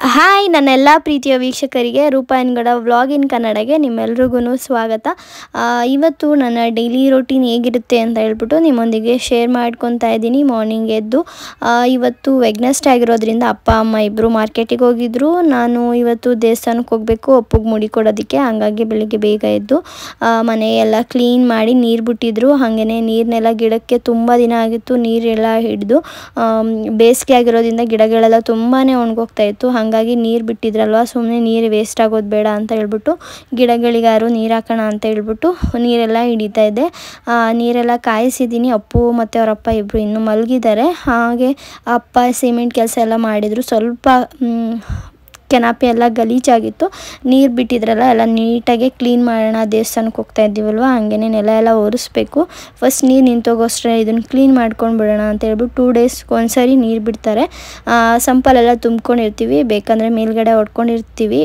Hi ನನ್ನೆಲ್ಲ ಪ್ರೀತಿಯ ವೀಕ್ಷಕರಿಗೆ ರೂಪಾಯನ್ಗಡ ವ್ಲಾಗ್ ಇನ್ ಕನ್ನಡಗೆ ನಿಮ್ಮೆಲ್ರಿಗೂ ಸ್ವಾಗತ. ಇವತ್ತು ನನ್ನ ಡೈಲಿ ರೂಟೀನ್ ಹೇಗಿರುತ್ತೆ ಅಂತ ಹೇಳ್ಬಿಟ್ಟು ನಿಮ್ಮೊಂದಿಗೆ ಶೇರ್ ಮಾಡ್ಕೊತಾ ಇದ್ದೀನಿ. ಮಾರ್ನಿಂಗ್ ಎದ್ದು ಇವತ್ತು ವೆಡ್ನೆಸ್ಡೇ ಆಗಿರೋದ್ರಿಂದ ಅಪ್ಪ ಅಮ್ಮ ಇಬ್ಬರು ಮಾರ್ಕೆಟಿಗೆ ಹೋಗಿದ್ರು. ನಾನು ಇವತ್ತು ದೇವಸ್ಥಾನಕ್ಕೆ ಹೋಗಬೇಕು ಅಪ್ಪಗೆ ಮುಡಿ ಕೊಡೋದಕ್ಕೆ. ಹಾಗಾಗಿ ಬೆಳಿಗ್ಗೆ ಬೇಗ ಎದ್ದು ಮನೆಯೆಲ್ಲ ಕ್ಲೀನ್ ಮಾಡಿ ನೀರು ಬಿಟ್ಟಿದ್ರು. ಹಾಗೆಯೇ ನೀರನ್ನೆಲ್ಲ ಗಿಡಕ್ಕೆ ತುಂಬ ದಿನ ಆಗಿತ್ತು ನೀರೆಲ್ಲ ಹಿಡಿದು ಬೇಸಿಗೆ ಆಗಿರೋದ್ರಿಂದ ಗಿಡಗಳೆಲ್ಲ ತುಂಬಾ ಒಣಗೋಗ್ತಾ ಇತ್ತು. ಹಾಗಾಗಿ ನೀರು ಬಿಟ್ಟಿದ್ರಲ್ವ, ಸುಮ್ಮನೆ ನೀರು ವೇಸ್ಟ್ ಆಗೋದು ಬೇಡ ಅಂತ ಹೇಳ್ಬಿಟ್ಟು ಗಿಡಗಳಿಗಾರು ನೀರು ಹಾಕೋಣ ಅಂತ ಹೇಳ್ಬಿಟ್ಟು ನೀರೆಲ್ಲ ಹಿಡಿತಾ ಇದ್ದೆ. ನೀರೆಲ್ಲ ಕಾಯಿಸಿದ್ದೀನಿ. ಅಪ್ಪು ಮತ್ತು ಅವರಪ್ಪ ಇಬ್ಬರು ಇನ್ನೂ ಮಲಗಿದ್ದಾರೆ. ಹಾಗೆ ಅಪ್ಪ ಸಿಮೆಂಟ್ ಕೆಲಸ ಎಲ್ಲ ಮಾಡಿದರು. ಸ್ವಲ್ಪ ಕೆನಾಪಿ ಎಲ್ಲ ಗಲೀಜಾಗಿತ್ತು. ನೀರು ಬಿಟ್ಟಿದ್ರಲ್ಲ ಎಲ್ಲ ನೀಟಾಗಿ ಕ್ಲೀನ್ ಮಾಡೋಣ, ದೇವಸ್ಥಾನಕ್ಕೆ ಹೋಗ್ತಾ ಇದ್ದೀವಲ್ವ, ಹಾಗೆಯೇ ನೆಲ ಎಲ್ಲ ಒರೆಸ್ಬೇಕು. ಫಸ್ಟ್ ನೀರು ನಿಂತೋಗೋಷ್ಟೇ ಇದನ್ನು ಕ್ಲೀನ್ ಮಾಡ್ಕೊಂಡು ಬಿಡೋಣ ಅಂತ ಹೇಳ್ಬಿಟ್ಟು 2 ಡೇಸ್ಗೆ ಒಂದ್ಸರಿ ನೀರು ಬಿಡ್ತಾರೆ. ಸಂಪಲೆಲ್ಲ ತುಂಬ್ಕೊಂಡಿರ್ತೀವಿ, ಬೇಕಂದರೆ ಮೇಲ್ಗಡೆ ಹೊಡ್ಕೊಂಡಿರ್ತೀವಿ.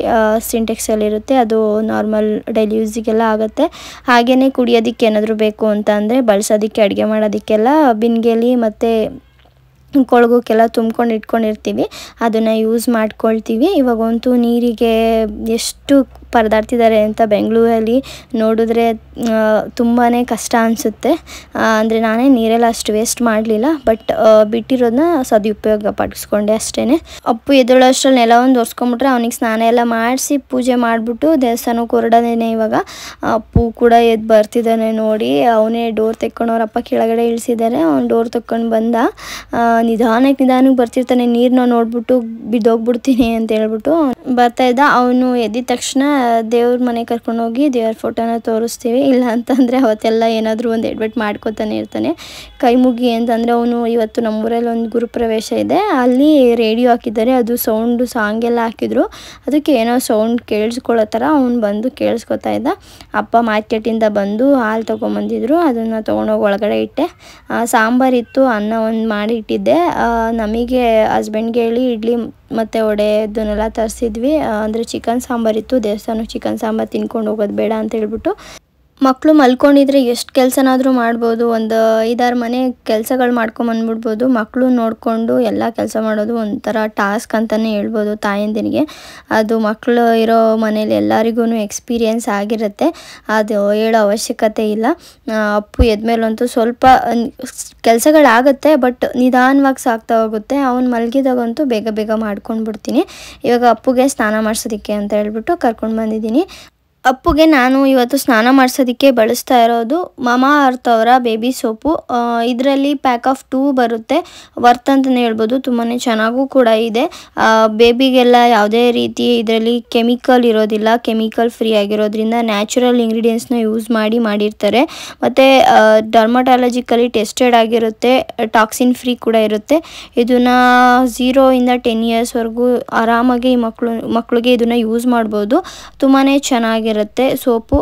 ಸಿಂಟೆಕ್ಸಲ್ಲಿರುತ್ತೆ, ಅದು ನಾರ್ಮಲ್ ಡೈಲಿ ಯೂಸಿಗೆಲ್ಲ ಆಗುತ್ತೆ. ಹಾಗೆಯೇ ಕುಡಿಯೋದಕ್ಕೆ ಏನಾದರೂ ಬೇಕು ಅಂತ ಅಂದರೆ ಬಳಸೋದಕ್ಕೆ, ಅಡುಗೆ ಮಾಡೋದಕ್ಕೆಲ್ಲ ಬಿನ್ಗೆಲಿ ಮತ್ತು ಕೊಳಗೋಕ್ಕೆಲ್ಲ ತುಂಬ್ಕೊಂಡು ಇಟ್ಕೊಂಡಿರ್ತೀವಿ, ಅದನ್ನು ಯೂಸ್ ಮಾಡ್ಕೊಳ್ತೀವಿ. ಇವಾಗಂತೂ ನೀರಿಗೆ ಎಷ್ಟು ಪರದಾಡ್ತಿದ್ದಾರೆ ಅಂತ ಬೆಂಗಳೂರಲ್ಲಿ ನೋಡಿದ್ರೆ ತುಂಬಾ ಕಷ್ಟ ಅನಿಸುತ್ತೆ. ಅಂದರೆ ನಾನೇ ನೀರೆಲ್ಲ ಅಷ್ಟು ವೇಸ್ಟ್ ಮಾಡಲಿಲ್ಲ, ಬಟ್ ಬಿಟ್ಟಿರೋದನ್ನ ಸದುಪಯೋಗ ಪಡಿಸ್ಕೊಂಡೆ ಅಷ್ಟೇ. ಅಪ್ಪು ಎದ್ದೇಳೋಷ್ಟರಲ್ಲಿ ನೆಲ ಒಂದು ಒರೆಸ್ಕೊಂಬಿಟ್ರೆ ಅವನಿಗೆ ಸ್ನಾನ ಎಲ್ಲ ಮಾಡಿಸಿ ಪೂಜೆ ಮಾಡಿಬಿಟ್ಟು ದೇವಸ್ಥಾನಕ್ಕೆ ಹೊರಡೋದೇನೆ. ಇವಾಗ ಅಪ್ಪು ಕೂಡ ಎದ್ದು ಬರ್ತಿದ್ದಾನೆ ನೋಡಿ. ಅವನೇ ಡೋರ್ ತೆಕ್ಕೊಂಡು ಅವರಪ್ಪ ಕೆಳಗಡೆ ಇಳಿಸಿದ್ದಾರೆ. ಅವ್ನು ಡೋರ್ ತೆಕ್ಕೊಂಡು ಬಂದ. ನಿಧಾನಕ್ಕೆ ಬರ್ತಿರ್ತಾನೆ. ನೀರನ್ನ ನೋಡ್ಬಿಟ್ಟು ಬಿದ್ದೋಗ್ಬಿಡ್ತೀನಿ ಅಂತ ಹೇಳ್ಬಿಟ್ಟು ಬರ್ತಾ ಇದ್ದ. ಅವನು ಎದ್ದಿದ ತಕ್ಷಣ ದೇವ್ರ ಮನೆ ಕರ್ಕೊಂಡೋಗಿ ದೇವ್ರ ಫೋಟೋನ ತೋರಿಸ್ತೀವಿ. ಇಲ್ಲ ಅಂತಂದರೆ ಅವತ್ತೆಲ್ಲ ಏನಾದರೂ ಒಂದು ಎಡ್ವರ್ಟ್ ಮಾಡ್ಕೋತಾನೆ ಇರ್ತಾನೆ. ಕೈ ಮುಗಿ ಅಂತಂದರೆ ಅವನು ಇವತ್ತು ನಮ್ಮೂರಲ್ಲಿ ಒಂದು ಗುರುಪ್ರವೇಶ ಇದೆ, ಅಲ್ಲಿ ರೇಡಿಯೋ ಹಾಕಿದ್ದಾರೆ, ಅದು ಸೌಂಡು ಸಾಂಗೆಲ್ಲ ಹಾಕಿದ್ರು. ಅದಕ್ಕೆ ಏನೋ ಸೌಂಡ್ ಕೇಳಿಸ್ಕೊಳ್ಳೋ ಥರ ಅವ್ನು ಬಂದು ಕೇಳಿಸ್ಕೊತಾ ಇದ್ದ. ಅಪ್ಪ ಮಾರ್ಕೆಟಿಂದ ಬಂದು ಹಾಲು ತೊಗೊಂಬಂದಿದ್ರು, ಅದನ್ನು ತೊಗೊಂಡೋಗಿ ಒಳಗಡೆ ಇಟ್ಟೆ. ಸಾಂಬಾರಿತ್ತು, ಅನ್ನ ಒಂದು ಮಾಡಿ ಇಟ್ಟಿದ್ದೆ. ನಮಗೆ ಹಸ್ಬೆಂಡ್ಗೆ ಹೇಳಿ ಇಡ್ಲಿ ಮತ್ತು ವಡೆ ಇದನ್ನೆಲ್ಲ ತರಿಸಿದ್ವಿ. ಅಂದರೆ ಚಿಕನ್ ಸಾಂಬಾರಿತ್ತು. ದೇವಸ್ಥಾನಕ್ಕೆ ಚಿಕನ್ ಸಾಂಬಾರು ತಿನ್ಕೊಂಡು ಹೋಗೋದು ಬೇಡ ಅಂತ ಹೇಳ್ಬಿಟ್ಟು. ಮಕ್ಕಳು ಮಲ್ಕೊಂಡಿದ್ರೆ ಎಷ್ಟು ಕೆಲಸನಾದರೂ ಮಾಡ್ಬೋದು, ಒಂದು 5-6 ಮನೆ ಕೆಲಸಗಳು ಮಾಡ್ಕೊಂಬಂದ್ಬಿಡ್ಬೋದು. ಮಕ್ಕಳು ನೋಡಿಕೊಂಡು ಎಲ್ಲ ಕೆಲಸ ಮಾಡೋದು ಒಂಥರ ಟಾಸ್ಕ್ ಅಂತಲೇ ಹೇಳ್ಬೋದು ತಾಯಂದಿರಿಗೆ. ಅದು ಮಕ್ಕಳು ಇರೋ ಮನೇಲಿ ಎಲ್ಲರಿಗೂ ಎಕ್ಸ್ಪೀರಿಯೆನ್ಸ್ ಆಗಿರುತ್ತೆ, ಅದು ಹೇಳೋ ಅವಶ್ಯಕತೆ ಇಲ್ಲ. ಅಪ್ಪು ಎದ್ಮೇಲಂತೂ ಸ್ವಲ್ಪ ಕೆಲಸಗಳಾಗುತ್ತೆ, ಬಟ್ ನಿಧಾನವಾಗಿ ಸಾಗ್ತಾ ಹೋಗುತ್ತೆ. ಅವ್ನು ಮಲಗಿದಾಗಂತೂ ಬೇಗ ಬೇಗ ಮಾಡ್ಕೊಂಡು ಬಿಡ್ತೀನಿ. ಇವಾಗ ಅಪ್ಪುಗೆ ಸ್ನಾನ ಮಾಡಿಸೋದಕ್ಕೆ ಅಂತ ಹೇಳ್ಬಿಟ್ಟು ಕರ್ಕೊಂಡು ಬಂದಿದ್ದೀನಿ. ಅಪ್ಪುಗೆ ನಾನು ಇವತ್ತು ಸ್ನಾನ ಮಾಡಿಸೋದಕ್ಕೆ ಬಳಸ್ತಾ ಇರೋದು ಮಾಮಾ ಅರ್ತ್ ಅವರ ಬೇಬಿ ಸೋಪು. ಇದರಲ್ಲಿ ಪ್ಯಾಕ್ ಆಫ್ 2 ಬರುತ್ತೆ. ವರ್ತ್ ಅಂತಲೇ ಹೇಳ್ಬೋದು, ತುಂಬಾ ಚೆನ್ನಾಗೂ ಕೂಡ ಇದೆ. ಬೇಬಿಗೆಲ್ಲ ಯಾವುದೇ ರೀತಿ ಇದರಲ್ಲಿ ಕೆಮಿಕಲ್ ಇರೋದಿಲ್ಲ, ಕೆಮಿಕಲ್ ಫ್ರೀ ಆಗಿರೋದ್ರಿಂದ ನ್ಯಾಚುರಲ್ ಇಂಗ್ರೀಡಿಯೆಂಟ್ಸ್ನ ಯೂಸ್ ಮಾಡಿರ್ತಾರೆ. ಮತ್ತು ಡರ್ಮಟಾಲಜಿಕಲಿ ಟೆಸ್ಟೆಡ್ ಆಗಿರುತ್ತೆ, ಟಾಕ್ಸಿನ್ ಫ್ರೀ ಕೂಡ ಇರುತ್ತೆ. ಇದನ್ನು 0 ಇಂದ 10 ಇಯರ್ಸ್ವರೆಗೂ ಆರಾಮಾಗಿ ಮಕ್ಕಳಿಗೆ ಇದನ್ನು ಯೂಸ್ ಮಾಡ್ಬೋದು. ತುಂಬಾ ಚೆನ್ನಾಗಿರುತ್ತೆ ಸೋಪು.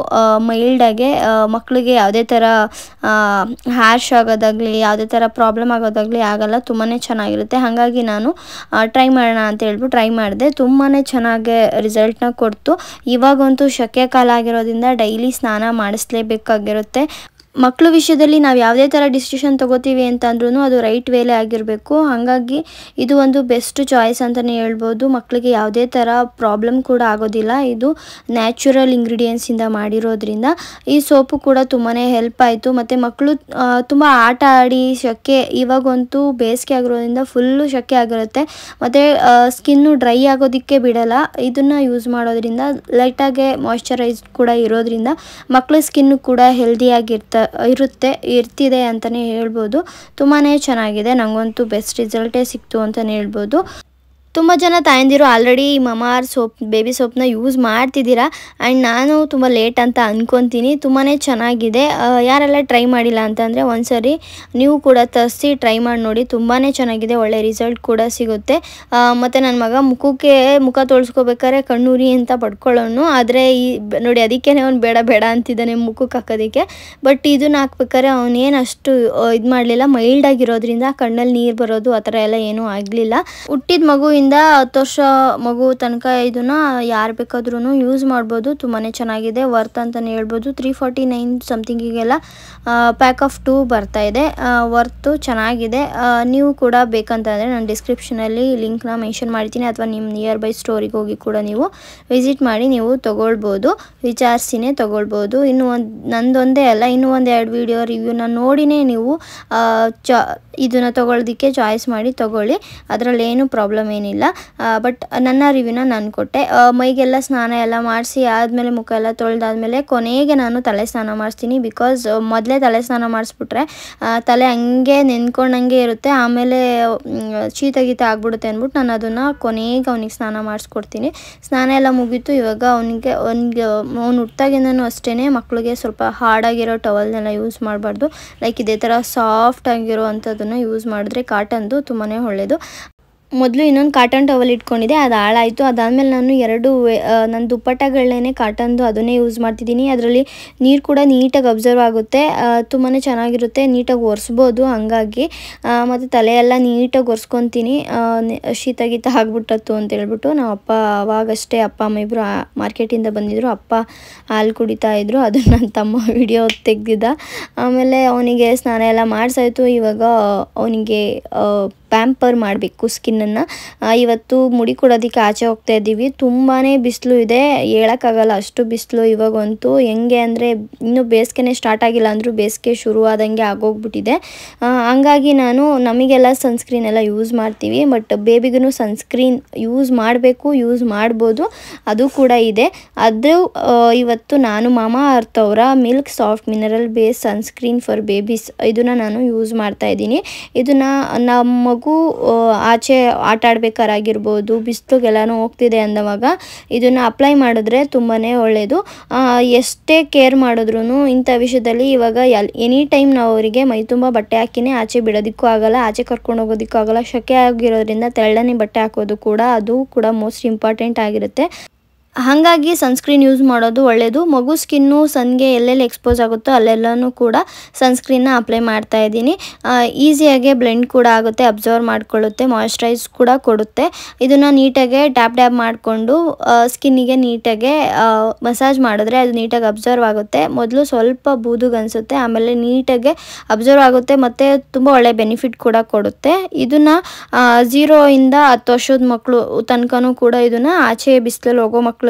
ಮೈಲ್ಡಾಗೆ ಮಕ್ಕಳಿಗೆ ಯಾವುದೇ ಥರ ಹ್ಯಾಶ್ ಆಗೋದಾಗಲಿ, ಯಾವುದೇ ಥರ ಪ್ರಾಬ್ಲಮ್ ಆಗೋದಾಗಲಿ ಆಗಲ್ಲ. ತುಂಬಾ ಚೆನ್ನಾಗಿರುತ್ತೆ. ಹಾಗಾಗಿ ನಾನು ಟ್ರೈ ಮಾಡೋಣ ಅಂತ ಹೇಳ್ಬಿಟ್ಟು ಟ್ರೈ ಮಾಡಿದೆ. ತುಂಬಾ ಚೆನ್ನಾಗಿ ರಿಸಲ್ಟ್ನ ಕೊಡ್ತು. ಇವಾಗಂತೂ ಸೆಕೆ ಕಾಲ ಆಗಿರೋದ್ರಿಂದ ಡೈಲಿ ಸ್ನಾನ ಮಾಡಿಸ್ಲೇಬೇಕಾಗಿರುತ್ತೆ. ಮಕ್ಕಳ ವಿಷಯದಲ್ಲಿ ನಾವು ಯಾವುದೇ ಥರ ಡಿಸಿಷನ್ ತೊಗೋತೀವಿ ಅಂತಂದ್ರೂ ಅದು ರೈಟ್ ವೇಲೇ ಆಗಿರಬೇಕು. ಹಾಗಾಗಿ ಇದು ಒಂದು ಬೆಸ್ಟ್ ಚಾಯ್ಸ್ ಅಂತಲೇ ಹೇಳ್ಬೋದು. ಮಕ್ಕಳಿಗೆ ಯಾವುದೇ ಥರ ಪ್ರಾಬ್ಲಮ್ ಕೂಡ ಆಗೋದಿಲ್ಲ. ಇದು ನ್ಯಾಚುರಲ್ ಇಂಗ್ರೀಡಿಯೆಂಟ್ಸಿಂದ ಮಾಡಿರೋದ್ರಿಂದ ಈ ಸೋಪು ಕೂಡ ತುಂಬಾ ಹೆಲ್ಪ್ ಆಯಿತು. ಮತ್ತು ಮಕ್ಕಳು ತುಂಬ ಆಟ ಆಡಿ ಸೆಕೆ, ಇವಾಗಂತೂ ಬೇಸಿಗೆ ಆಗಿರೋದ್ರಿಂದ ಫುಲ್ಲು ಸೆಕೆ ಆಗಿರುತ್ತೆ, ಮತ್ತು ಸ್ಕಿನ್ನು ಡ್ರೈ ಆಗೋದಕ್ಕೆ ಬಿಡಲ್ಲ. ಇದನ್ನು ಯೂಸ್ ಮಾಡೋದ್ರಿಂದ ಲೈಟಾಗೆ ಮಾಯ್ಶ್ಚರೈಸ್ ಕೂಡ ಇರೋದ್ರಿಂದ ಮಕ್ಕಳ ಸ್ಕಿನ್ನು ಕೂಡ ಇರ್ತಿದೆ ಅಂತಲೇ ಹೇಳ್ಬೋದು. ತುಂಬಾ ಚೆನ್ನಾಗಿದೆ. ನನಗಂತೂ ಬೆಸ್ಟ್ ರಿಸಲ್ಟೇ ಸಿಕ್ತು ಅಂತಲೇ ಹೇಳ್ಬೋದು. ತುಂಬ ಜನ ತಾಯಂದಿರು ಆಲ್ರೆಡಿ ಮಾಮಾ ಅರ್ತ್ ಸೋಪ್ ಬೇಬಿ ಸೋಪ್ನ ಯೂಸ್ ಮಾಡ್ತಿದ್ದೀರಾ. ಆ್ಯಂಡ್ ನಾನು ತುಂಬ ಲೇಟ್ ಅಂತ ಅಂದ್ಕೊತೀನಿ. ತುಂಬಾ ಚೆನ್ನಾಗಿದೆ. ಯಾರೆಲ್ಲ ಟ್ರೈ ಮಾಡಿಲ್ಲ ಅಂತಂದರೆ ಒಂದ್ಸರಿ ನೀವು ಕೂಡ ತರಿಸಿ ಟ್ರೈ ಮಾಡಿ ನೋಡಿ. ತುಂಬಾ ಚೆನ್ನಾಗಿದೆ, ಒಳ್ಳೆ ರಿಸಲ್ಟ್ ಕೂಡ ಸಿಗುತ್ತೆ. ಮತ್ತು ನನ್ನ ಮಗ ಮುಖ ತೊಳ್ಸ್ಕೋಬೇಕಾದ್ರೆ ಕಣ್ಣೂರಿ ಅಂತ ಪಡ್ಕೊಳ್ಳೋನು, ಆದರೆ ನೋಡಿ ಅದಕ್ಕೇ ಅವ್ನು ಬೇಡ ಬೇಡ ಅಂತಿದ್ದಾನೆ ಮುಖಕ್ಕೆ ಹಾಕೋದಕ್ಕೆ. ಬಟ್ ಇದನ್ನ ಹಾಕ್ಬೇಕಾದ್ರೆ ಅವನೇನು ಅಷ್ಟು ಇದು ಮಾಡಲಿಲ್ಲ. ಮೈಲ್ಡ್ ಆಗಿರೋದ್ರಿಂದ ಕಣ್ಣಲ್ಲಿ ನೀರು ಬರೋದು ಆ ಥರ ಎಲ್ಲ ಏನೂ ಆಗಲಿಲ್ಲ. ಹುಟ್ಟಿದ ಮಗು ಇಂದ 10 ವರ್ಷ ಮಗು ತನಕ ಇದನ್ನು ಯಾರು ಬೇಕಾದ್ರೂ ಯೂಸ್ ಮಾಡ್ಬೋದು. ತುಂಬಾ ಚೆನ್ನಾಗಿದೆ, ವರ್ತ್ ಅಂತಲೇ ಹೇಳ್ಬೋದು. 349 ಸಮಥಿಂಗಿಗೆಲ್ಲ ಪ್ಯಾಕ್ ಆಫ್ 2 ಬರ್ತಾ ಇದೆ. ವರ್ತು ಚೆನ್ನಾಗಿದೆ. ನೀವು ಕೂಡ ಬೇಕಂತಂದರೆ ನಾನು ಡಿಸ್ಕ್ರಿಪ್ಷನಲ್ಲಿ ಲಿಂಕ್ನ ಮೆನ್ಷನ್ ಮಾಡ್ತೀನಿ, ಅಥವಾ ನಿಮ್ಮ ನಿಯರ್ ಬೈ ಸ್ಟೋರಿಗೆ ಹೋಗಿ ಕೂಡ ನೀವು ವಿಸಿಟ್ ಮಾಡಿ ನೀವು ತೊಗೊಳ್ಬೋದು, ವಿಚಾರಿಸಿನೇ ತೊಗೊಳ್ಬೋದು. ಇನ್ನು ನಂದೊಂದೇ ಅಲ್ಲ, ಇನ್ನೂ 1-2 ವಿಡಿಯೋ ರಿವ್ಯೂನ ನೋಡಿನೇ ನೀವು ಇದನ್ನು ತೊಗೊಳ್ಳೋದಕ್ಕೆ ಚಾಯ್ಸ್ ಮಾಡಿ ತೊಗೊಳ್ಳಿ. ಅದರಲ್ಲಿ ಏನು ಪ್ರಾಬ್ಲಮ್ ಏನಿಲ್ಲ. ಬಟ್ ನನ್ನ ರಿವ್ಯೂನ ನಾನು ಕೊಟ್ಟೆ. ಮೈಗೆಲ್ಲ ಸ್ನಾನ ಎಲ್ಲ ಮಾಡಿಸಿ ಆದಮೇಲೆ ಮುಖ ಎಲ್ಲ ತೊಳೆದಾದ್ಮೇಲೆ ಕೊನೆಗೆ ನಾನು ತಲೆ ಸ್ನಾನ ಮಾಡಿಸ್ತೀನಿ. ಬಿಕಾಸ್ ಮೊದಲೇ ತಲೆ ಸ್ನಾನ ಮಾಡಿಸ್ಬಿಟ್ರೆ ತಲೆ ಹಂಗೆ ನೆನ್ಕೊಂಡಂಗೆ ಇರುತ್ತೆ, ಆಮೇಲೆ ಶೀತ ಗೀತ ಆಗ್ಬಿಡುತ್ತೆ ಅಂದ್ಬಿಟ್ಟು ನಾನು ಅದನ್ನು ಕೊನೆಗೆ ಅವನಿಗೆ ಸ್ನಾನ ಮಾಡಿಸ್ಕೊಡ್ತೀನಿ. ಸ್ನಾನ ಎಲ್ಲ ಮುಗೀತು. ಇವಾಗ ಅವ್ನು ಹುಟ್ಟಾಗಿಂದನೂ ಅಷ್ಟೇ ಮಕ್ಕಳಿಗೆ ಸ್ವಲ್ಪ ಹಾರ್ಡಾಗಿರೋ ಟವಲ್ನೆಲ್ಲ ಯೂಸ್ ಮಾಡಬಾರ್ದು. ಲೈಕ್ ಇದೇ ಥರ ಸಾಫ್ಟ್ ಆಗಿರೋ ಅಂಥದ್ದನ್ನು ಯೂಸ್ ಮಾಡಿದ್ರೆ ಕಾಟನ್ದು ತುಂಬಾ ಒಳ್ಳೆಯದು. ಮೊದಲು ಇನ್ನೊಂದು ಕಾಟನ್ ಟವಲ್ ಇಟ್ಕೊಂಡಿದ್ದೆ, ಅದು ಹಾಳಾಯಿತು. ಅದಾದಮೇಲೆ ನಾನು 2 ನನ್ನ ದುಪ್ಪಟ್ಟಗಳನ್ನೇ ಕಾಟನ್ದು ಅದನ್ನೇ ಯೂಸ್ ಮಾಡ್ತಿದ್ದೀನಿ. ಅದರಲ್ಲಿ ನೀರು ಕೂಡ ನೀಟಾಗಿ ಅಬ್ಸರ್ವ್ ಆಗುತ್ತೆ, ತುಂಬಾ ಚೆನ್ನಾಗಿರುತ್ತೆ, ನೀಟಾಗಿ ಒರೆಸ್ಬೋದು. ಹಂಗಾಗಿ ಮತ್ತು ತಲೆಯೆಲ್ಲ ನೀಟಾಗಿ ಒರೆಸ್ಕೊತೀನಿ. ಶೀತ ಗೀತ ಆಗ್ಬಿಟ್ಟತ್ತು ಅಂತ ಹೇಳ್ಬಿಟ್ಟು ನಾವು ಅವಾಗಷ್ಟೇ ಅಪ್ಪ ಅಮ್ಮ ಇಬ್ಬರು ಮಾರ್ಕೆಟಿಂದ ಬಂದಿದ್ದರು. ಅಪ್ಪ ಹಾಲು ಕುಡಿತಾ ಇದ್ರು, ಅದನ್ನು ನನ್ನ ತಮ್ಮ ವಿಡಿಯೋ ತೆಗೆದಿದ್ದ. ಆಮೇಲೆ ಅವನಿಗೆ ಸ್ನಾನ ಎಲ್ಲ ಮಾಡಿಸಾಯ್ತು. ಇವಾಗ ಅವನಿಗೆ ಪ್ಯಾಂಪರ್ ಮಾಡಬೇಕು ಸ್ಕಿನ್ನನ್ನು. ಇವತ್ತು ಮುಡಿ ಕೊಡೋದಕ್ಕೆ ಆಚೆ ಹೋಗ್ತಾ ಇದ್ದೀವಿ. ತುಂಬಾ ಬಿಸಿಲು ಇದೆ, ಹೇಳೋಕ್ಕಾಗಲ್ಲ ಅಷ್ಟು ಬಿಸಿಲು ಇವಾಗಂತೂ. ಹೆಂಗೆ ಅಂದರೆ ಇನ್ನೂ ಬೇಸಿಗೆನೇ ಸ್ಟಾರ್ಟ್ ಆಗಿಲ್ಲ ಅಂದರೂ ಬೇಸಿಗೆ ಶುರುವಾದಂಗೆ ಆಗೋಗ್ಬಿಟ್ಟಿದೆ. ಹಂಗಾಗಿ ನಮಗೆಲ್ಲ ಸನ್ಸ್ಕ್ರೀನ್ ಎಲ್ಲ ಯೂಸ್ ಮಾಡ್ತೀವಿ, ಬಟ್ ಬೇಬಿಗೂ ಸನ್ಸ್ಕ್ರೀನ್ ಯೂಸ್ ಮಾಡಬೇಕು, ಯೂಸ್ ಮಾಡ್ಬೋದು, ಅದು ಕೂಡ ಇದೆ. ಅದು ಇವತ್ತು ನಾನು ಮಾಮಾ ಅರ್ತ್ ಅವರ milk soft mineral base sunscreen for babies ಇದನ್ನು ನಾನು ಯೂಸ್ ಮಾಡ್ತಾಯಿದ್ದೀನಿ. ಇದನ್ನು ನಮ್ಮ ಆಚೆ ಆಟ ಆಡ್ಬೇಕಾರಾಗಿರ್ಬೋದು, ಬಿಸಿಲುಗೆಲ್ಲನೂ ಹೋಗ್ತಿದೆ ಅಂದವಾಗ ಇದನ್ನು ಅಪ್ಲೈ ಮಾಡಿದ್ರೆ ತುಂಬಾ ಒಳ್ಳೆಯದು. ಎಷ್ಟೇ ಕೇರ್ ಮಾಡಿದ್ರೂ ಇಂಥ ವಿಷಯದಲ್ಲಿ ಇವಾಗ ಎನಿ ಟೈಮ್ ನಾವು ಅವರಿಗೆ ಮೈ ತುಂಬ ಬಟ್ಟೆ ಹಾಕಿನೇ ಆಚೆ ಬಿಡೋದಕ್ಕೂ ಆಗಲ್ಲ, ಆಚೆ ಕರ್ಕೊಂಡು ಹೋಗೋದಕ್ಕೂ ಆಗಲ್ಲ. ಶೆಕೆ ಆಗಿರೋದ್ರಿಂದ ತೆಳ್ಳನೆ ಬಟ್ಟೆ ಹಾಕೋದು ಕೂಡ ಅದು ಕೂಡ ಮೋಸ್ಟ್ ಇಂಪಾರ್ಟೆಂಟ್ ಆಗಿರುತ್ತೆ. ಹಾಗಾಗಿ ಸನ್ಸ್ಕ್ರೀನ್ ಯೂಸ್ ಮಾಡೋದು ಒಳ್ಳೆಯದು. ಮಗು ಸ್ಕಿನ್ನು ಸನ್ಗೆ ಎಲ್ಲೆಲ್ಲಿ ಎಕ್ಸ್ಪೋಸ್ ಆಗುತ್ತೋ ಅಲ್ಲೆಲ್ಲನೂ ಕೂಡ ಸನ್ಸ್ಕ್ರೀನ್ನ ಅಪ್ಲೈ ಮಾಡ್ತಾ ಇದ್ದೀನಿ. ಈಸಿಯಾಗೆ ಬ್ಲೆಂಡ್ ಕೂಡ ಆಗುತ್ತೆ, ಅಬ್ಸರ್ವ್ ಮಾಡ್ಕೊಳ್ಳುತ್ತೆ, ಮಾಯಿಶ್ಚರೈಸ್ ಕೂಡ ಕೊಡುತ್ತೆ. ಇದನ್ನು ನೀಟಾಗೆ ಟ್ಯಾಪ್ ಮಾಡಿಕೊಂಡು ಸ್ಕಿನ್ನಿಗೆ ನೀಟಾಗೆ ಮಸಾಜ್ ಮಾಡಿದ್ರೆ ಅದು ನೀಟಾಗಿ ಅಬ್ಸರ್ವ್ ಆಗುತ್ತೆ. ಮೊದಲು ಸ್ವಲ್ಪ ಬೂದುಗೆ ಅನಿಸುತ್ತೆ, ಆಮೇಲೆ ನೀಟಾಗೆ ಅಬ್ಸರ್ವ್ ಆಗುತ್ತೆ ಮತ್ತು ತುಂಬ ಒಳ್ಳೆ ಬೆನಿಫಿಟ್ ಕೂಡ ಕೊಡುತ್ತೆ. ಇದನ್ನು 0 ಇಂದ 10 ವರ್ಷದ ಮಕ್ಕಳು ತನಕನೂ ಕೂಡ ಇದನ್ನು ಆಚೆ ಬಿಸಿಲಲ್ಲಿ ಹೋಗೋ ಮಕ್ಕಳಿಗೆ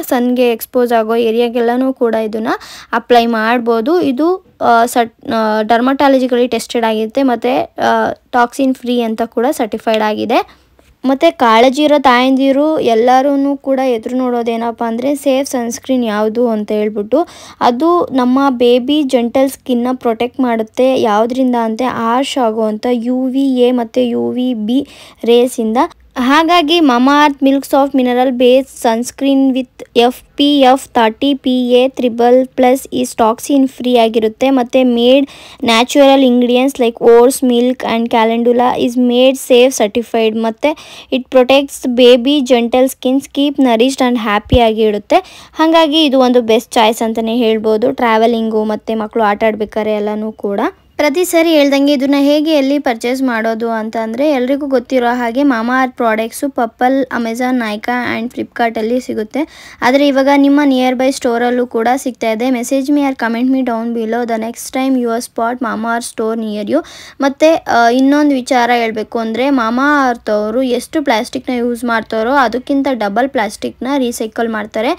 ಸನ್ಗೆ ಎಕ್ಸ್ಪೋಸ್ ಆಗೋ ಏರಿಯಾಗೆಲ್ಲನೂ ಕೂಡ ಇದನ್ನು ಅಪ್ಲೈ ಮಾಡ್ಬೋದು. ಇದು ಡರ್ಮಟಾಲಜಿಕಲಿ ಟೆಸ್ಟೆಡ್ ಆಗಿರುತ್ತೆ ಮತ್ತು ಟಾಕ್ಸಿನ್ ಫ್ರೀ ಅಂತ ಕೂಡ ಸರ್ಟಿಫೈಡ್ ಆಗಿದೆ. ಮತ್ತು ಕಾಳಜಿ ಇರೋ ತಾಯಂದಿರು ಎಲ್ಲರೂ ಕೂಡ ಎದುರು ನೋಡೋದೇನಪ್ಪ ಅಂದರೆ ಸೇಫ್ ಸನ್ಸ್ಕ್ರೀನ್ ಯಾವುದು ಅಂತ ಹೇಳ್ಬಿಟ್ಟು. ಅದು ನಮ್ಮ ಬೇಬಿ ಜೆಂಟಲ್ ಸ್ಕಿನ್ನ ಪ್ರೊಟೆಕ್ಟ್ ಮಾಡುತ್ತೆ. ಯಾವುದರಿಂದ ಅಂತ ಆರ್ಶ್ ಆಗುವಂಥ UVA ಮತ್ತು UVB ರೇಸಿಂದ. ಹಾಗಾಗಿ Mamaearth milk soft mineral base sunscreen with FPF 30 PA ++ is toxin free ಆಗಿರುತ್ತೆ ಮತ್ತು made natural ingredients like oats, milk and calendula is made safe certified ಮತ್ತು it protects baby gentle skins keep nourished and happy ಆಗಿ ಇಡುತ್ತೆ. ಹಾಗಾಗಿ ಇದು ಒಂದು best choice ಅಂತಲೇ ಹೇಳ್ಬೋದು ಟ್ರಾವೆಲಿಂಗು ಮತ್ತು ಮಕ್ಕಳು ಆಟ ಆಡ್ಬೇಕಾದ್ರೆ ಎಲ್ಲನೂ ಕೂಡ. ಪ್ರತಿ ಸರಿ ಹೇಳ್ದಂಗೆ ಇದನ್ನು ಹೇಗೆ ಎಲ್ಲಿ ಪರ್ಚೇಸ್ ಮಾಡೋದು ಅಂತಂದರೆ ಎಲ್ರಿಗೂ ಗೊತ್ತಿರೋ ಹಾಗೆ ಮಾಮಾ earth products purple, Amazon, Nykaa and ಫ್ಲಿಪ್ಕಾರ್ಟಲ್ಲಿ ಸಿಗುತ್ತೆ. ಆದರೆ ಇವಾಗ ನಿಮ್ಮ ನಿಯರ್ ಬೈ ಸ್ಟೋರಲ್ಲೂ ಕೂಡ ಸಿಗ್ತಾ ಇದೆ. Message me or comment me down below the next time your spot ಮಾಮಾ ಅರ್ತ್ ಸ್ಟೋರ್ ನಿಯರ್ ಯು. ಮತ್ತು ಇನ್ನೊಂದು ವಿಚಾರ ಹೇಳಬೇಕು ಅಂದರೆ ಮಾಮಾ ಅರ್ತ್ ಅವರು ಎಷ್ಟು ಪ್ಲಾಸ್ಟಿಕ್ನ ಯೂಸ್ ಮಾಡ್ತಾರೋ ಅದಕ್ಕಿಂತ ಡಬಲ್ ಪ್ಲಾಸ್ಟಿಕ್ನ ರೀಸೈಕಲ್ ಮಾಡ್ತಾರೆ.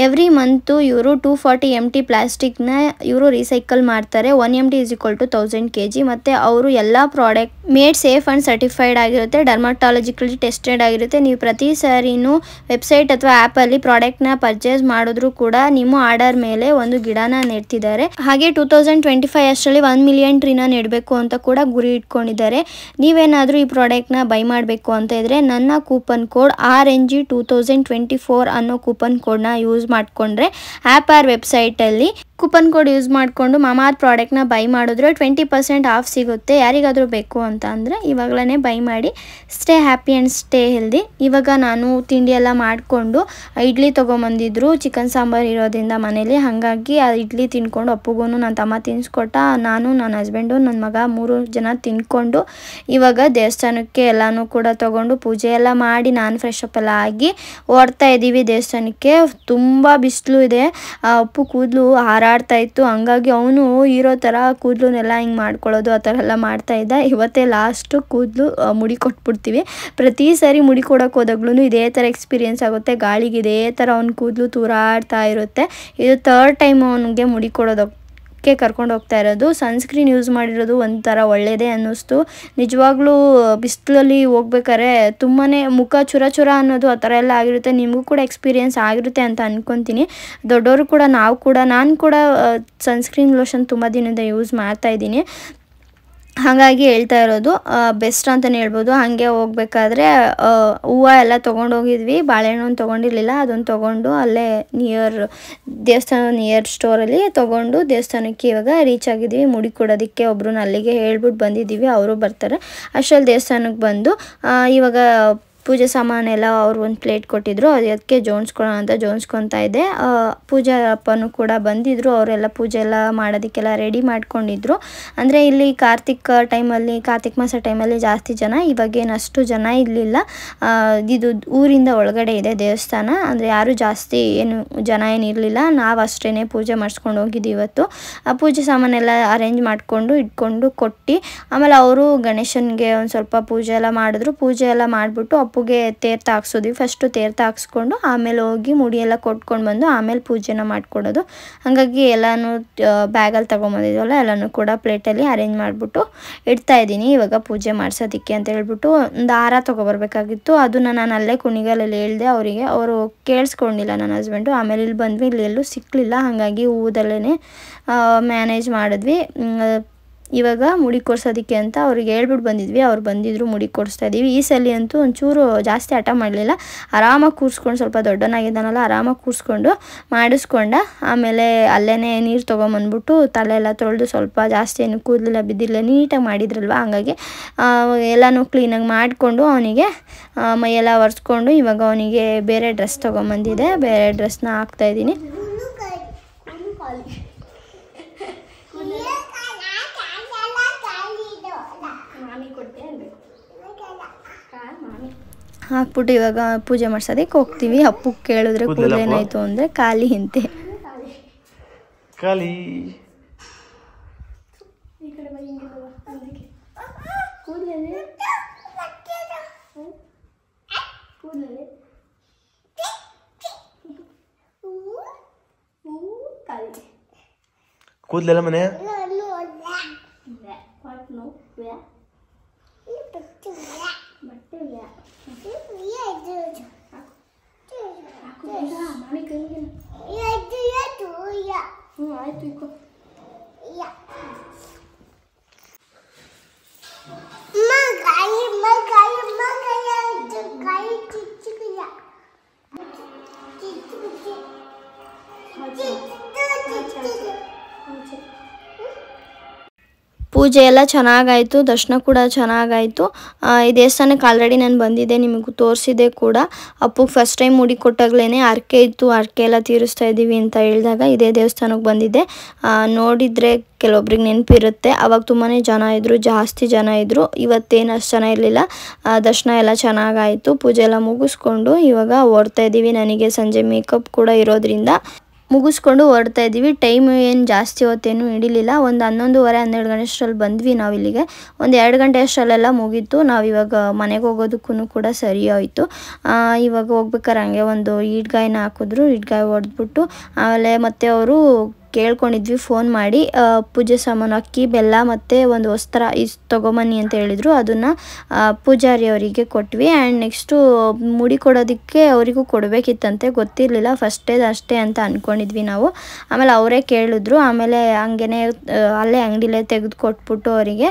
ಎವ್ರಿ ಮಂತು ಇವರು 240 MT ಪ್ಲಾಸ್ಟಿಕ್ನ ಇವರು ರೀಸೈಕಲ್ ಮಾಡ್ತಾರೆ. 1 MT = 1000 kg. ಮತ್ತು ಅವರು ಎಲ್ಲ product made safe and certified ಆಗಿರುತ್ತೆ, ಡರ್ಮಟಾಲಜಿಕಲಿ ಟೆಸ್ಟೆಡ್ ಆಗಿರುತ್ತೆ. ನೀವು ಪ್ರತಿ ಸಾರಿನೂ ವೆಬ್ಸೈಟ್ ಅಥವಾ ಆ್ಯಪಲ್ಲಿ ಪ್ರಾಡಕ್ಟ್ನ ಪರ್ಚೇಸ್ ಮಾಡಿದ್ರೂ ಕೂಡ ನಿಮ್ಮ ಆರ್ಡರ್ ಮೇಲೆ ಒಂದು ಗಿಡನ ನೆಡ್ತಿದ್ದಾರೆ. ಹಾಗೆ 2025 ಅಷ್ಟರಲ್ಲಿ 1 ಮಿಲಿಯನ್ ಟ್ರೀನ ನೆಡಬೇಕು ಅಂತ ಕೂಡ ಗುರಿ ಇಟ್ಕೊಂಡಿದ್ದಾರೆ. ನೀವೇನಾದರೂ ಈ ಪ್ರಾಡಕ್ಟ್ನ ಬೈ ಮಾಡಬೇಕು ಅಂತ ಇದ್ದರೆ ನನ್ನ ಕೂಪನ್ ಕೋಡ್ RNG2024 ಅನ್ನೋ ಕೂಪನ್ ಕೋಡ್ನ ಯೂಸ್ ಮಾಡಿಕೊಂಡ್ರೆ ಆ್ಯಪ್ ಆರ್ ವೆಬ್ಸೈಟಲ್ಲಿ ಕೂಪನ್ ಕೋಡ್ ಯೂಸ್ ಮಾಡಿಕೊಂಡು ಮಾಮಾಅರ್ತ್ ಪ್ರಾಡಕ್ಟ್ನ ಬೈ ಮಾಡಿದ್ರೆ 20% ಆಫ್ ಸಿಗುತ್ತೆ. ಯಾರಿಗಾದರೂ ಬೇಕು ಅಂತ ಅಂದರೆ ಇವಾಗಲೇ ಬೈ ಮಾಡಿ. Stay happy and stay healthy. ಇವಾಗ ನಾನು ತಿಂಡಿ ಎಲ್ಲ ಮಾಡಿಕೊಂಡು ಇಡ್ಲಿ ತೊಗೊಂಬಂದಿದ್ರು, ಚಿಕನ್ ಸಾಂಬಾರು ಇರೋದ್ರಿಂದ ಮನೇಲಿ. ಹಾಗಾಗಿ ಆ ಇಡ್ಲಿ ತಿನ್ಕೊಂಡು ಅಪ್ಪುಗೂ ನನ್ನ ತಮ್ಮ ತಿನ್ನಿಸ್ಕೊಟ್ಟ. ನಾನು, ನನ್ನ ಹಸ್ಬೆಂಡು, ನನ್ನ ಮಗ 3 ಜನ ತಿನ್ಕೊಂಡು ಇವಾಗ ದೇವಸ್ಥಾನಕ್ಕೆ ಎಲ್ಲನೂ ಕೂಡ ತೊಗೊಂಡು ಪೂಜೆ ಎಲ್ಲ ಮಾಡಿ ನಾನು ಫ್ರೆಶ್ ಅಪ್ ಎಲ್ಲ ಆಗಿ ಓಡ್ತಾ ಇದ್ದೀವಿ ದೇವಸ್ಥಾನಕ್ಕೆ. ತುಂಬ ಬಿಸಿಲು ಇದೆ. ಅಪ್ಪು ಕೂದಲು ಹಾರಾಡ್ತಾ ಇತ್ತು, ಹಂಗಾಗಿ ಅವನು ಇರೋ ಥರ ಕೂದಲನ್ನೆಲ್ಲ ಹಿಂಗೆ ಮಾಡ್ಕೊಳ್ಳೋದು ಆ ಥರ ಎಲ್ಲ ಮಾಡ್ತಾಯಿದ್ದ. ಇವತ್ತೇ ಲಾಸ್ಟು ಕೂದಲು ಮುಡಿ ಕೊಟ್ಬಿಡ್ತೀವಿ. ಪ್ರತಿ ಸಾರಿ ಮುಡಿ ಕೊಡೋಕೆ ಹೋದಾಗ್ಲೂ ಇದೇ ಥರ ಎಕ್ಸ್ಪೀರಿಯೆನ್ಸ್ ಆಗುತ್ತೆ. ಗಾಳಿಗೆ ಇದೇ ಥರ ಅವ್ನ ಕೂದಲು ತೂರಾಡ್ತಾ ಇರುತ್ತೆ. ಇದು 3rd ಟೈಮ್ ಅವನಿಗೆ ಮುಡಿ ಕೊಡೋದಕ್ಕೆ ಕರ್ಕೊಂಡು ಹೋಗ್ತಾ ಇರೋದು. ಸನ್ಸ್ಕ್ರೀನ್ ಯೂಸ್ ಮಾಡಿರೋದು ಒಂಥರ ಒಳ್ಳೆಯದೇ ಅನ್ನಿಸ್ತು. ನಿಜವಾಗ್ಲೂ ಬಿಸಿಲಲ್ಲಿ ಹೋಗ್ಬೇಕಾದ್ರೆ ತುಂಬಾ ಮುಖ ಚುರ ಚುರ ಅನ್ನೋದು ಆ ಥರ ಎಲ್ಲ ಆಗಿರುತ್ತೆ. ನಿಮಗೂ ಕೂಡ ಎಕ್ಸ್ಪೀರಿಯೆನ್ಸ್ ಆಗಿರುತ್ತೆ ಅಂತ ಅಂದ್ಕೊತೀನಿ. ದೊಡ್ಡವರು ಕೂಡ ನಾನು ಕೂಡ ಸನ್ಸ್ಕ್ರೀನ್ ಲೋಷನ್ ತುಂಬ ದಿನದಿಂದ ಯೂಸ್ ಮಾಡ್ತಾಯಿದ್ದೀನಿ. ಹಾಗಾಗಿ ಹೇಳ್ತಾ ಇರೋದು ಬೆಸ್ಟ್ ಅಂತಲೇ ಹೇಳ್ಬೋದು. ಹಾಗೆ ಹೋಗ್ಬೇಕಾದ್ರೆ ಹೂವು ಎಲ್ಲ ತೊಗೊಂಡೋಗಿದ್ವಿ. ಬಾಳೆಹಣ್ಣು ತೊಗೊಂಡಿರಲಿಲ್ಲ, ಅದನ್ನು ತೊಗೊಂಡು ಅಲ್ಲೇ ದೇವಸ್ಥಾನ ನಿಯರ್ ಸ್ಟೋರಲ್ಲಿ ತೊಗೊಂಡು ದೇವಸ್ಥಾನಕ್ಕೆ ಇವಾಗ ರೀಚ್ ಆಗಿದ್ದೀವಿ. ಮುಡಿ ಕೊಡೋದಕ್ಕೆ ಒಬ್ಬರು ಅಲ್ಲಿಗೆ ಹೇಳ್ಬಿಟ್ಟು ಬಂದಿದ್ದೀವಿ, ಅವರು ಬರ್ತಾರೆ. ಅಷ್ಟರಲ್ಲಿ ದೇವಸ್ಥಾನಕ್ಕೆ ಬಂದು ಇವಾಗ ಪೂಜೆ ಸಾಮಾನೆಲ್ಲ ಅವ್ರು ಒಂದು ಪ್ಲೇಟ್ ಕೊಟ್ಟಿದ್ರು, ಅದಕ್ಕೆ ಜೋಡಿಸ್ಕೊಳ್ಳೋಣ ಅಂತ ಜೋಡಿಸ್ಕೊತಾ ಇದ್ದೆ. ಪೂಜಾ ಅಪ್ಪನೂ ಕೂಡ ಬಂದಿದ್ದರು. ಅವರೆಲ್ಲ ಪೂಜೆ ಎಲ್ಲ ಮಾಡೋದಕ್ಕೆಲ್ಲ ರೆಡಿ ಮಾಡ್ಕೊಂಡಿದ್ರು. ಅಂದರೆ ಇಲ್ಲಿ ಕಾರ್ತಿಕ್ ಮಾಸ ಟೈಮಲ್ಲಿ ಜಾಸ್ತಿ ಜನ, ಇವಾಗೇನು ಅಷ್ಟು ಜನ ಇರಲಿಲ್ಲ. ಇದು ಊರಿಂದ ಒಳಗಡೆ ಇದೆ ದೇವಸ್ಥಾನ, ಅಂದರೆ ಯಾರೂ ಜಾಸ್ತಿ ಜನ ಏನಿರಲಿಲ್ಲ. ನಾವು ಅಷ್ಟೇ ಪೂಜೆ ಮಾಡಿಸ್ಕೊಂಡು ಹೋಗಿದ್ದೀವಿ ಇವತ್ತು. ಪೂಜೆ ಸಾಮಾನೆಲ್ಲ ಅರೇಂಜ್ ಮಾಡಿಕೊಂಡು ಇಟ್ಕೊಂಡು ಕೊಟ್ಟು ಆಮೇಲೆ ಅವರು ಗಣೇಶನಿಗೆ ಒಂದು ಸ್ವಲ್ಪ ಪೂಜೆ ಎಲ್ಲ ಮಾಡಿದ್ರು. ಪೂಜೆ ಎಲ್ಲ ಮಾಡಿಬಿಟ್ಟು ಅಪ್ಪುಗೆ ತೀರ್ಥ ಹಾಕ್ಸೋದ್ವಿ. ಫಸ್ಟು ತೀರ್ಥ ಹಾಕ್ಸ್ಕೊಂಡು ಆಮೇಲೆ ಹೋಗಿ ಮುಡಿಯೆಲ್ಲ ಕೊಟ್ಕೊಂಡು ಬಂದು ಆಮೇಲೆ ಪೂಜೆನ ಮಾಡಿಕೊಡೋದು. ಹಾಗಾಗಿ ಎಲ್ಲನೂ ಬ್ಯಾಗಲ್ಲಿ ತೊಗೊಂಬಂದಿದ್ವಲ್ಲ ಎಲ್ಲನೂ ಕೂಡ ಪ್ಲೇಟಲ್ಲಿ ಅರೇಂಜ್ ಮಾಡಿಬಿಟ್ಟು ಇಡ್ತಾಯಿದ್ದೀನಿ ಇವಾಗ ಪೂಜೆ ಮಾಡಿಸೋದಕ್ಕೆ ಅಂತ ಹೇಳ್ಬಿಟ್ಟು. ಒಂದು ಹಾರ ತೊಗೊಬರ್ಬೇಕಾಗಿತ್ತು, ಅದನ್ನು ನಾನು ಅಲ್ಲೇ ಕುಣಿಗಲಲ್ಲಿ ಹೇಳಿದೆ ಅವರಿಗೆ. ಅವರು ಕೇಳಿಸ್ಕೊಂಡಿಲ್ಲ ನನ್ನ ಹಸ್ಬೆಂಡು. ಆಮೇಲೆ ಇಲ್ಲಿ ಬಂದ್ವಿ, ಇಲ್ಲಿ ಎಲ್ಲೂ ಸಿಕ್ಕಲಿಲ್ಲ. ಹಾಗಾಗಿ ಹೂದಲ್ಲೇ ಮ್ಯಾನೇಜ್ ಮಾಡಿದ್ವಿ. ಇವಾಗ ಮುಡಿ ಕೊಡ್ಸೋದಕ್ಕೆ ಅಂತ ಅವ್ರಿಗೆ ಹೇಳ್ಬಿಟ್ಟು ಬಂದಿದ್ವಿ. ಅವ್ರು ಬಂದಿದ್ರು, ಮುಡಿ ಕೊಡಿಸ್ತಾ ಇದ್ದೀವಿ. ಈ ಸಲ ಅಂತೂ ಒಂಚೂರು ಜಾಸ್ತಿ ಹಠ ಮಾಡಲಿಲ್ಲ. ಆರಾಮಾಗಿ ಕೂರಿಸ್ಕೊಂಡು, ಸ್ವಲ್ಪ ದೊಡ್ಡನಾಗಿದ್ದಾನಲ್ಲ ಆರಾಮಾಗಿ ಕೂರಿಸ್ಕೊಂಡು ಮಾಡಿಸ್ಕೊಂಡ. ಆಮೇಲೆ ಅಲ್ಲೇ ನೀರು ತೊಗೊಂಬಂದ್ಬಿಟ್ಟು ತಲೆ ಎಲ್ಲ ತೊಳೆದು ಸ್ವಲ್ಪ ಜಾಸ್ತಿ ಏನು ಕೂದಲೆಲ್ಲ ಬಿದ್ದಿಲ್ಲ, ನೀಟಾಗಿ ಮಾಡಿದ್ರಲ್ವ. ಹಂಗಾಗಿ ಎಲ್ಲನೂ ಕ್ಲೀನಾಗಿ ಮಾಡಿಕೊಂಡು ಅವನಿಗೆ ಮೈಯೆಲ್ಲ ಒರೆಸ್ಕೊಂಡು ಇವಾಗ ಅವನಿಗೆ ಬೇರೆ ಡ್ರೆಸ್ ತೊಗೊಂಬಂದಿದೆ. ಬೇರೆ ಡ್ರೆಸ್ನ ಹಾಕ್ತಾಯಿದ್ದೀನಿ. ಹಾಕ್ಬಿಟ್ಟು ಇವಾಗ ಪೂಜೆ ಮಾಡ್ಸೋದಕ್ಕೆ ಹೋಗ್ತೀವಿ. ಅಪ್ಪು ಕೇಳಿದ್ರೆ ಕೂದಲೇನಾಯ್ತು ಅಂದರೆ ಖಾಲಿ ಅಂತೆ. ಕೂದಲೆಲ್ಲ ಮನೆ ಪೂಜೆ ಎಲ್ಲ ಚೆನ್ನಾಗಾಯಿತು, ದರ್ಶನ ಕೂಡ ಚೆನ್ನಾಗಾಯಿತು. ಈ ದೇವಸ್ಥಾನಕ್ಕೆ ಆಲ್ರೆಡಿ ನಾನು ಬಂದಿದ್ದೆ, ನಿಮಗೂ ತೋರಿಸಿದೆ ಕೂಡ. ಅಪ್ಪಗೆ ಫಸ್ಟ್ ಟೈಮ್ ಮುಡಿ ಕೊಟ್ಟಾಗ್ಲೇ ಹರಕೆ ಇತ್ತು, ಹರಕೆ ಎಲ್ಲ ತೀರಿಸ್ತಾ ಇದ್ದೀವಿ ಅಂತ ಹೇಳಿದಾಗ ಇದೇ ದೇವಸ್ಥಾನಕ್ಕೆ ಬಂದಿದ್ದೆ. ನೋಡಿದರೆ ಕೆಲವೊಬ್ರಿಗೆ ನೆನಪಿರುತ್ತೆ, ಅವಾಗ ತುಂಬಾ ಜಾಸ್ತಿ ಜನ ಇದ್ದರು. ಇವತ್ತೇನು ಅಷ್ಟು ಜನ ಇರಲಿಲ್ಲ. ದರ್ಶನ ಎಲ್ಲ ಚೆನ್ನಾಗಾಯಿತು. ಪೂಜೆ ಎಲ್ಲ ಮುಗಿಸ್ಕೊಂಡು ಇವಾಗ ಓಡ್ತಾ ಇದ್ದೀವಿ. ನನಗೆ ಸಂಜೆ ಮೇಕಪ್ ಕೂಡ ಇರೋದ್ರಿಂದ ಮುಗಿಸ್ಕೊಂಡು ಹೊರಡ್ತಾ ಇದ್ದೀವಿ. ಟೈಮ್ ಏನು ಜಾಸ್ತಿ ಹೊತ್ತೇನು ಹಿಡಿಲಿಲ್ಲ. ಒಂದು 11:30-12 ಗಂಟೆ ಅಷ್ಟರಲ್ಲಿ ಬಂದ್ವಿ ನಾವು ಇಲ್ಲಿಗೆ. ಒಂದು 2 ಗಂಟೆ ಅಷ್ಟರಲ್ಲೆಲ್ಲ ಮುಗೀತು. ನಾವು ಇವಾಗ ಮನೆಗೆ ಹೋಗೋದಕ್ಕೂ ಕೂಡ ಸರಿ ಹೋಯಿತು. ಇವಾಗ ಹೋಗ್ಬೇಕಾರೆ ಹಂಗೆ ಒಂದು ಈಡ್ಗಾಯಿನ ಹಾಕಿದ್ರು. ಈಡ್ಗಾಯಿ ಹೊಡೆದ್ಬಿಟ್ಟು ಆಮೇಲೆ ಮತ್ತೆ ಅವರು ಕೇಳ್ಕೊಂಡಿದ್ವಿ ಫೋನ್ ಮಾಡಿ. ಪೂಜೆ ಸಾಮಾನು ಅಕ್ಕಿ, ಬೆಲ್ಲ ಮತ್ತು ಒಂದು ವಸ್ತ್ರ ತೊಗೊಂಬನ್ನಿ ಅಂತ ಹೇಳಿದರು. ಅದನ್ನು ಪೂಜಾರಿ ಅವರಿಗೆ ಕೊಟ್ವಿ. ಆ್ಯಂಡ್ ನೆಕ್ಸ್ಟು ಮುಡಿ ಕೊಡೋದಕ್ಕೆ ಅವರಿಗೂ ಕೊಡಬೇಕಿತ್ತಂತೆ, ಗೊತ್ತಿರಲಿಲ್ಲ. ಫಸ್ಟೇ ಅಷ್ಟೇ ಅಂತ ಅಂದ್ಕೊಂಡಿದ್ವಿ ನಾವು. ಆಮೇಲೆ ಅವರೇ ಕೇಳಿದ್ರು. ಆಮೇಲೆ ಹಂಗೇ ಅಲ್ಲೇ ಅಂಗಡಿಲೇ ತೆಗೆದು ಕೊಟ್ಬಿಟ್ಟು ಅವರಿಗೆ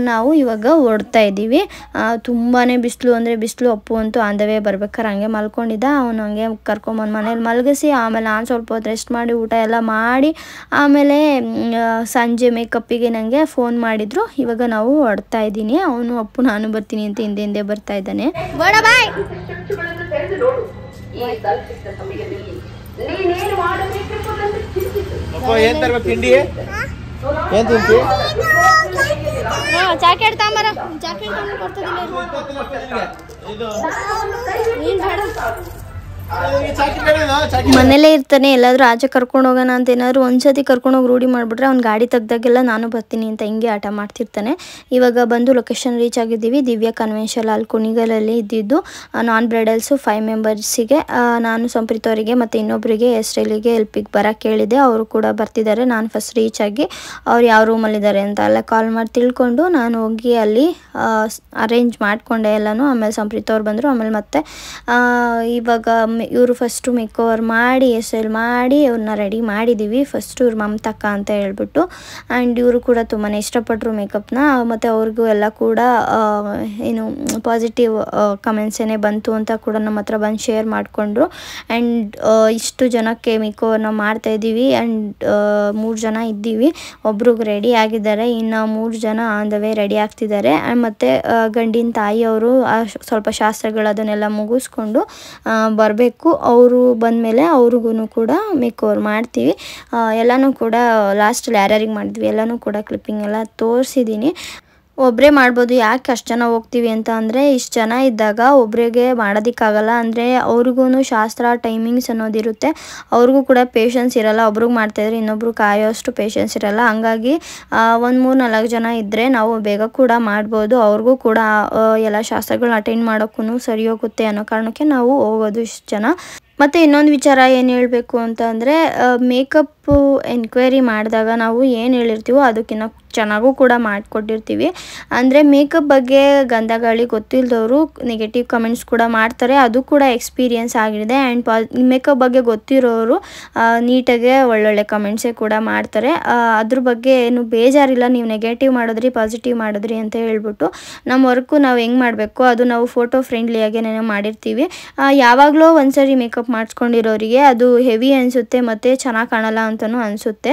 ನಾವು ಇವಾಗ ಹೊರಡ್ತಾ ಇದ್ದೀವಿ. ತುಂಬಾ ಬಿಸಿಲು ಅಂದರೆ ಬಿಸಿಲು. ಅಪ್ಪು ಅಂತೂ ಆಂದವೇ ಬರ್ಬೇಕಾರೆ ಹಂಗೆ ಮಲ್ಕೊಂಡಿದ್ದ. ಅವನು ಹಂಗೆ ಕರ್ಕೊಂಬಂದು ಮನೇಲಿ ಮಲಗಿಸಿ ಆಮೇಲೆ ನಾನು ಸ್ವಲ್ಪ ಹೊತ್ತು ರೆಸ್ಟ್ ಮಾಡಿ ಊಟ ಎಲ್ಲ ಮಾಡಿ ಆಮೇಲೆ ಸಂಜೆ ಮೇಕಪ್ಪಿಗೆ ನನಗೆ ಫೋನ್ ಮಾಡಿದ್ರು. ಇವಾಗ ನಾವು ಹೊಡ್ತಾ ಇದ್ದೀನಿ. ಅವನು ಅಪ್ಪು ನಾನು ಬರ್ತೀನಿ ಅಂತ ಹಿಂದೆ ಬರ್ತಾ ಇದ್ದಾನೆ. ಜಾಕೆಟ್ ತಾಂಬರ, ಜಾಕೆಟ್ ಮನೇಲೇ ಇರ್ತಾನೆ. ಎಲ್ಲಾದ್ರೂ ಆಚೆ ಕರ್ಕೊಂಡು ಹೋಗೋಣ ಅಂತ ಏನಾದ್ರು ಒಂದ್ಸತಿ ಕರ್ಕೊಂಡೋಗಿ ರೂಢಿ ಮಾಡಿಬಿಟ್ರೆ ಅವ್ನು ಗಾಡಿ ತೆಗ್ದಾಗೆಲ್ಲ ನಾನು ಬರ್ತೀನಿ ಅಂತ ಹಿಂಗೆ ಆಟ ಮಾಡ್ತಿರ್ತಾನೆ. ಇವಾಗ ಬಂದು ಲೊಕೇಶನ್ ರೀಚ್ ಆಗಿದ್ದೀವಿ. ದಿವ್ಯಾ ಕನ್ವೆನ್ಷನ್ ಹಾಲ್ ಕುಣಿಗಲಲ್ಲಿ ಇದ್ದಿದ್ದು. ನಾನ್ ಬ್ರೈಡಲ್ಸು 5 ಮೆಂಬರ್ಸಿಗೆ, ನಾನು ಸಂಪ್ರೀತ್ ಅವರಿಗೆ ಮತ್ತು ಇನ್ನೊಬ್ಬರಿಗೆ ಹೆಸ್ರಲ್ಲಿಗೆ ಹೆಲ್ಪಿಗೆ ಬರೋಕ್ಕೆ ಹೇಳಿದೆ. ಅವರು ಕೂಡ ಬರ್ತಿದ್ದಾರೆ. ನಾನು ಫಸ್ಟ್ ರೀಚ್ ಆಗಿ ಅವ್ರು ಯಾವ ರೂಮಲ್ಲಿದ್ದಾರೆ ಅಂತ ಎಲ್ಲ ಕಾಲ್ ಮಾಡಿ ತಿಳ್ಕೊಂಡು ನಾನು ಹೋಗಿ ಅಲ್ಲಿ ಅರೇಂಜ್ ಮಾಡಿಕೊಂಡೆ ಎಲ್ಲನೂ. ಆಮೇಲೆ ಸಂಪ್ರೀತ್ ಅವ್ರು ಬಂದರು. ಆಮೇಲೆ ಮತ್ತೆ ಇವಾಗ ಇವರು ಫಸ್ಟು ಮೇಕ್ ಓವರ್ ಮಾಡಿ ಹೆಸರು ಮಾಡಿ ಅವ್ರನ್ನ ರೆಡಿ ಮಾಡಿದ್ದೀವಿ. ಫಸ್ಟು ಇವ್ರು ಮಮತಕ್ಕ ಅಂತ ಹೇಳ್ಬಿಟ್ಟು. ಆ್ಯಂಡ್ ಇವರು ಕೂಡ ತುಂಬಾ ಇಷ್ಟಪಟ್ಟರು ಮೇಕಪ್ನ. ಮತ್ತು ಅವ್ರಿಗೂ ಎಲ್ಲ ಕೂಡ ಏನು ಪಾಸಿಟಿವ್ ಕಮೆಂಟ್ಸೇ ಬಂತು ಅಂತ ಕೂಡ ನಮ್ಮ ಹತ್ರ ಬಂದು ಶೇರ್ ಮಾಡಿಕೊಂಡ್ರು. ಆ್ಯಂಡ್ ಇಷ್ಟು ಜನಕ್ಕೆ ಮೇಕ್ ಓವರ್ನ ಮಾಡ್ತಾಯಿದ್ದೀವಿ. ಆ್ಯಂಡ್ 3 ಜನ ಇದ್ದೀವಿ. ಒಬ್ರಿಗೆ ರೆಡಿ ಆಗಿದ್ದಾರೆ, ಇನ್ನು 3 ಜನ ಆನ್ ದ ವೇ ರೆಡಿ ಆಗ್ತಿದ್ದಾರೆ. ಮತ್ತು ಗಂಡಿನ ತಾಯಿಯವರು ಸ್ವಲ್ಪ ಶಾಸ್ತ್ರಗಳು ಅದನ್ನೆಲ್ಲ ಮುಗಿಸ್ಕೊಂಡು ಬರಬೇಕು. ಅವರು ಬಂದಮೇಲೆ ಅವ್ರಿಗೂ ಕೂಡ ಮೇಕ್ ಓವರ್ ಮಾಡ್ತೀವಿ. ಎಲ್ಲನೂ ಕೂಡ ಲಾಸ್ಟಲ್ಲಿ ಯಾರ್ಯಾರಿಗೆ ಮಾಡಿದ್ವಿ ಎಲ್ಲನೂ ಕೂಡ ಕ್ಲಿಪ್ಪಿಂಗ್ ಎಲ್ಲ ತೋರಿಸಿದ್ದೀನಿ. ಒಬ್ಬರೇ ಮಾಡ್ಬೋದು. ಯಾಕೆ ಅಷ್ಟು ಜನ ಹೋಗ್ತೀವಿ ಅಂತ ಅಂದರೆ, ಇಷ್ಟು ಜನ ಇದ್ದಾಗ ಒಬ್ಬರಿಗೆ ಮಾಡೋದಕ್ಕಾಗಲ್ಲ. ಅಂದರೆ ಅವ್ರಿಗೂ ಶಾಸ್ತ್ರ ಟೈಮಿಂಗ್ಸ್ ಅನ್ನೋದಿರುತ್ತೆ. ಅವ್ರಿಗೂ ಕೂಡ ಪೇಷನ್ಸ್ ಇರೋಲ್ಲ. ಒಬ್ರಿಗೆ ಮಾಡ್ತಾಯಿದ್ರೆ ಇನ್ನೊಬ್ರು ಕಾಯೋಷ್ಟು ಪೇಷನ್ಸ್ ಇರೋಲ್ಲ. ಹಂಗಾಗಿ ಒಂದು 3-4 ಜನ ಇದ್ದರೆ ನಾವು ಬೇಗ ಕೂಡ ಮಾಡ್ಬೋದು. ಅವ್ರಿಗೂ ಕೂಡ ಎಲ್ಲ ಶಾಸ್ತ್ರಗಳನ್ನ ಅಟೆಂಡ್ ಮಾಡೋಕ್ಕೂ ಸರಿ ಹೋಗುತ್ತೆ ಅನ್ನೋ ಕಾರಣಕ್ಕೆ ನಾವು ಹೋಗೋದು ಇಷ್ಟು ಜನ. ಮತ್ತು ಇನ್ನೊಂದು ವಿಚಾರ ಏನು ಹೇಳಬೇಕು ಅಂತ ಅಂದರೆ, ಮೇಕಪ್ಪು ಎನ್ಕ್ವೈರಿ ಮಾಡಿದಾಗ ನಾವು ಏನು ಹೇಳಿರ್ತೀವೋ ಅದಕ್ಕಿಂತ ಚೆನ್ನಾಗೂ ಕೂಡ ಮಾಡಿಕೊಟ್ಟಿರ್ತೀವಿ. ಅಂದರೆ ಮೇಕಪ್ ಬಗ್ಗೆ ಗಂಧಗಾಳಿ ಗೊತ್ತಿಲ್ಲದವರು ನೆಗೆಟಿವ್ ಕಮೆಂಟ್ಸ್ ಕೂಡ ಮಾಡ್ತಾರೆ. ಅದು ಕೂಡ ಎಕ್ಸ್ಪೀರಿಯೆನ್ಸ್ ಆಗಿದೆ. ಆ್ಯಂಡ್ ಮೇಕಪ್ ಬಗ್ಗೆ ಗೊತ್ತಿರೋರು ನೀಟಾಗೆ ಒಳ್ಳೊಳ್ಳೆ ಕಮೆಂಟ್ಸೇ ಕೂಡ ಮಾಡ್ತಾರೆ. ಅದ್ರ ಬಗ್ಗೆ ಏನು ಬೇಜಾರಿಲ್ಲ. ನೀವು ನೆಗೆಟಿವ್ ಮಾಡಿದ್ರಿ ಪಾಸಿಟಿವ್ ಮಾಡಿದ್ರಿ ಅಂತ ಹೇಳ್ಬಿಟ್ಟು ನಮ್ಮ ವರ್ಕು ನಾವು ಹೆಂಗೆ ಮಾಡಬೇಕು ಅದು ನಾವು ಫೋಟೋ ಫ್ರೆಂಡ್ಲಿಯಾಗೇ ಮಾಡಿರ್ತೀವಿ. ಯಾವಾಗಲೂ ಒಂದ್ಸರಿ ಮೇಕಪ್ ಮಾಡಿಸ್ಕೊಂಡಿರೋರಿಗೆ ಅದು ಹೆವಿ ಅನಿಸುತ್ತೆ ಮತ್ತು ಚೆನ್ನಾಗಿ ಕಾಣಲ್ಲ ಅಂತಲೂ ಅನಿಸುತ್ತೆ.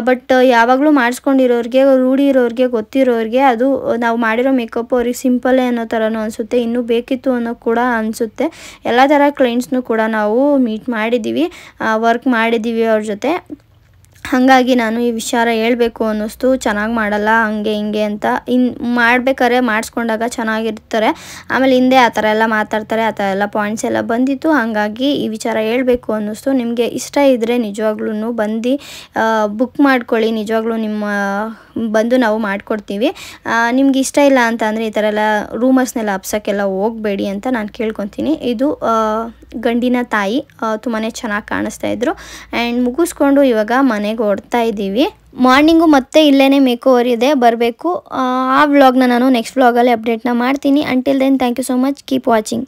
ಬಟ್ ಯಾವಾಗಲೂ ಮಾಡಿಸ್ಕೊಂಡಿರೋರಿಗೆ, ರೂಢಿ ಇರೋರಿಗೆ, ಗೊತ್ತಿರೋರಿಗೆ ಅದು ನಾವು ಮಾಡಿರೋ ಮೇಕಪ್ ಅವ್ರಿಗೆ ಸಿಂಪಲ್ಲೇ ಅನ್ನೋ ಥರನೂ ಅನಿಸುತ್ತೆ. ಇನ್ನೂ ಬೇಕಿತ್ತು ಅನ್ನೋ ಕೂಡ ಅನಿಸುತ್ತೆ. ಎಲ್ಲ ಥರ ಕ್ಲೈಂಟ್ಸ್ನೂ ಕೂಡ ನಾವು ಮೀಟ್ ಮಾಡಿದ್ದೀವಿ, ವರ್ಕ್ ಮಾಡಿದ್ದೀವಿ ಅವ್ರ ಜೊತೆ. ಹಾಗಾಗಿ ನಾನು ಈ ವಿಚಾರ ಹೇಳಬೇಕು ಅನ್ನಿಸ್ತು. ಚೆನ್ನಾಗಿ ಮಾಡಲ್ಲ ಹಂಗೆ ಹಿಂಗೆ ಅಂತ. ಮಾಡ್ಬೇಕಾದ್ರೆ ಮಾಡಿಸ್ಕೊಂಡಾಗ ಚೆನ್ನಾಗಿರ್ತಾರೆ. ಆಮೇಲೆ ಹಿಂದೆ ಆ ಥರ ಎಲ್ಲ ಮಾತಾಡ್ತಾರೆ. ಆ ಥರ ಎಲ್ಲ ಪಾಯಿಂಟ್ಸ್ ಎಲ್ಲ ಬಂದಿತ್ತು. ಹಾಗಾಗಿ ಈ ವಿಚಾರ ಹೇಳಬೇಕು ಅನ್ನಿಸ್ತು. ನಿಮಗೆ ಇಷ್ಟ ಇದ್ದರೆ ನಿಜವಾಗ್ಲೂ ಬಂದು ಬುಕ್ ಮಾಡ್ಕೊಳ್ಳಿ. ನಿಜವಾಗ್ಲೂ ಬಂದು ನಾವು ಮಾಡಿಕೊಡ್ತೀವಿ. ನಿಮ್ಗೆ ಇಷ್ಟ ಇಲ್ಲ ಅಂತ ಅಂದರೆ ಈ ಥರ ಎಲ್ಲ ರೂಮರ್ಸ್ನೆಲ್ಲ ಹಬ್ಸೋಕ್ಕೆಲ್ಲ ಹೋಗಬೇಡಿ ಅಂತ ನಾನು ಕೇಳ್ಕೊತೀನಿ. ಇದು ಗಂಡಿನ ತಾಯಿ ತುಂಬಾ ಚೆನ್ನಾಗಿ ಕಾಣಿಸ್ತಾ ಇದ್ರು. ಆ್ಯಂಡ್ ಮುಗಿಸ್ಕೊಂಡು ಇವಾಗ ಮನೆಗೆ ಹೊಡ್ತಾ ಇದ್ದೀವಿ. ಮಾರ್ನಿಂಗು ಮತ್ತೆ ಇಲ್ಲೇ ಮೇಕ್ ಓವರ್ ಇದೆ, ಬರಬೇಕು. ಆ ವ್ಲಾಗ್ನ ನಾನು ನೆಕ್ಸ್ಟ್ ವ್ಲಾಗಲ್ಲಿ ಅಪ್ಡೇಟ್ನ ಮಾಡ್ತೀನಿ. Until then thank you so much. Keep watching.